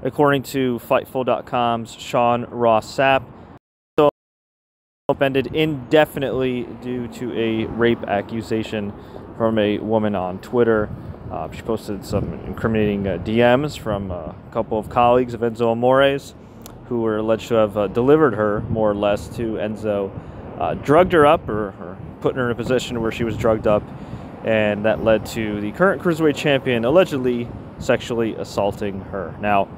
according to Fightful.com's Sean Ross Sapp. Suspended indefinitely due to a rape accusation from a woman on Twitter. She posted some incriminating DMs from a couple of colleagues of Enzo Amore's who were alleged to have delivered her, more or less, to Enzo, drugged her up or putting her in a position where she was drugged up, and that led to the current Cruiserweight champion allegedly sexually assaulting her. Now,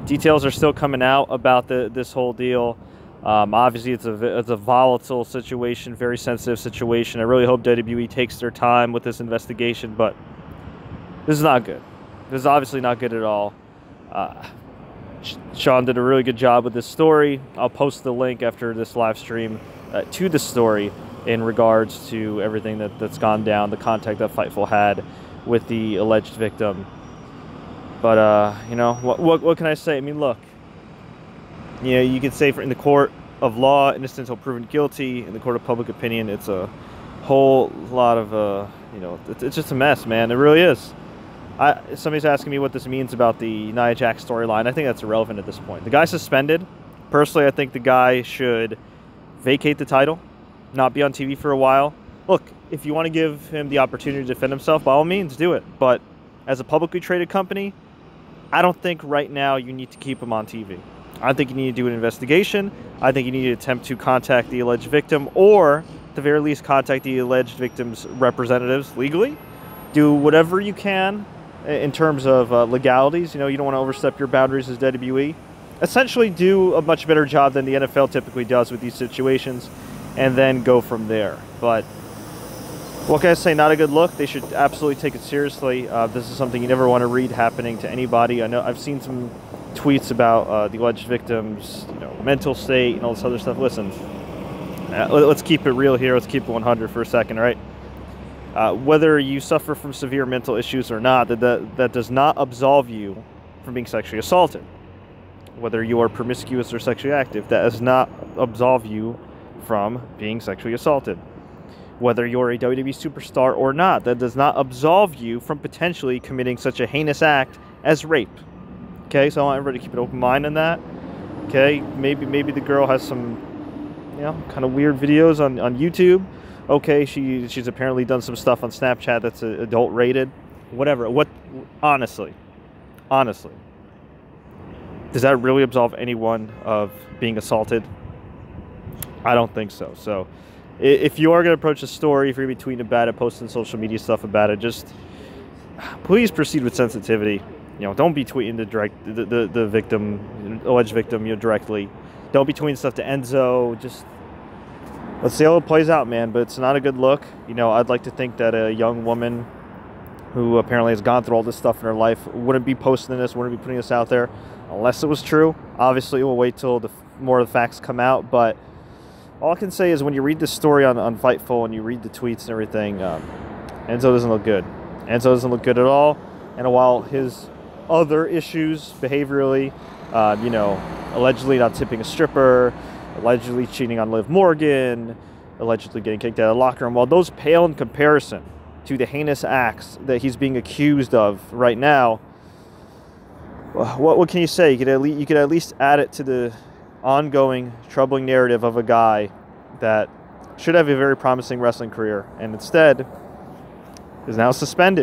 details are still coming out about this whole deal. Obviously, it's a volatile situation, very sensitive situation. I really hope WWE takes their time with this investigation, but this is not good. This is obviously not good at all. Sean did a really good job with this story. I'll post the link after this live stream to the story in regards to everything that's gone down, the contact that Fightful had with the alleged victim. But, you know, what can I say? I mean, look. You know, you could say in the court of law, innocent until proven guilty. In the court of public opinion, it's a whole lot of, you know, it's just a mess, man. It really is. Somebody's asking me what this means about the Nia Jax storyline. I think that's irrelevant at this point. The guy's suspended. Personally, I think the guy should vacate the title, not be on TV for a while. Look, if you want to give him the opportunity to defend himself, by all means, do it. But as a publicly traded company, I don't think right now you need to keep him on TV. I think you need to do an investigation. I think you need to attempt to contact the alleged victim, or at the very least contact the alleged victim's representatives legally. Do whatever you can in terms of legalities. You know, you don't want to overstep your boundaries as WWE. Essentially do a much better job than the NFL typically does with these situations, and then go from there. But what can I say? Not a good look. They should absolutely take it seriously. This is something you never want to read happening to anybody. I know I've seen some tweets about the alleged victims, you know, mental state and all this other stuff. Listen, let's keep it real here. Let's keep it 100 for a second, all right? Whether you suffer from severe mental issues or not, that does not absolve you from being sexually assaulted. Whether you are promiscuous or sexually active, that does not absolve you from being sexually assaulted. Whether you're a WWE superstar or not, that does not absolve you from potentially committing such a heinous act as rape. Okay, so I want everybody to keep an open mind on that. Okay, maybe the girl has some, you know, kind of weird videos on YouTube. Okay, she's apparently done some stuff on Snapchat that's adult rated. Whatever. Honestly, does that really absolve anyone of being assaulted? I don't think so. So if you are going to approach a story, if you're going to be tweeting about it, posting social media stuff about it, just please proceed with sensitivity. You know, don't be tweeting the victim, alleged victim, you know, directly. Don't be tweeting stuff to Enzo. Just let's see how it plays out, man. But it's not a good look. You know, I'd like to think that a young woman who apparently has gone through all this stuff in her life wouldn't be posting this, wouldn't be putting this out there, unless it was true. Obviously, we'll wait till more of the facts come out. But all I can say is when you read this story on Fightful and you read the tweets and everything, Enzo doesn't look good. Enzo doesn't look good at all. And while his other issues behaviorally, you know, allegedly not tipping a stripper, allegedly cheating on Liv Morgan, allegedly getting kicked out of the locker room, while those pale in comparison to the heinous acts that he's being accused of right now, what can you say? You could at least add it to the ongoing troubling narrative of a guy that should have a very promising wrestling career and instead is now suspended.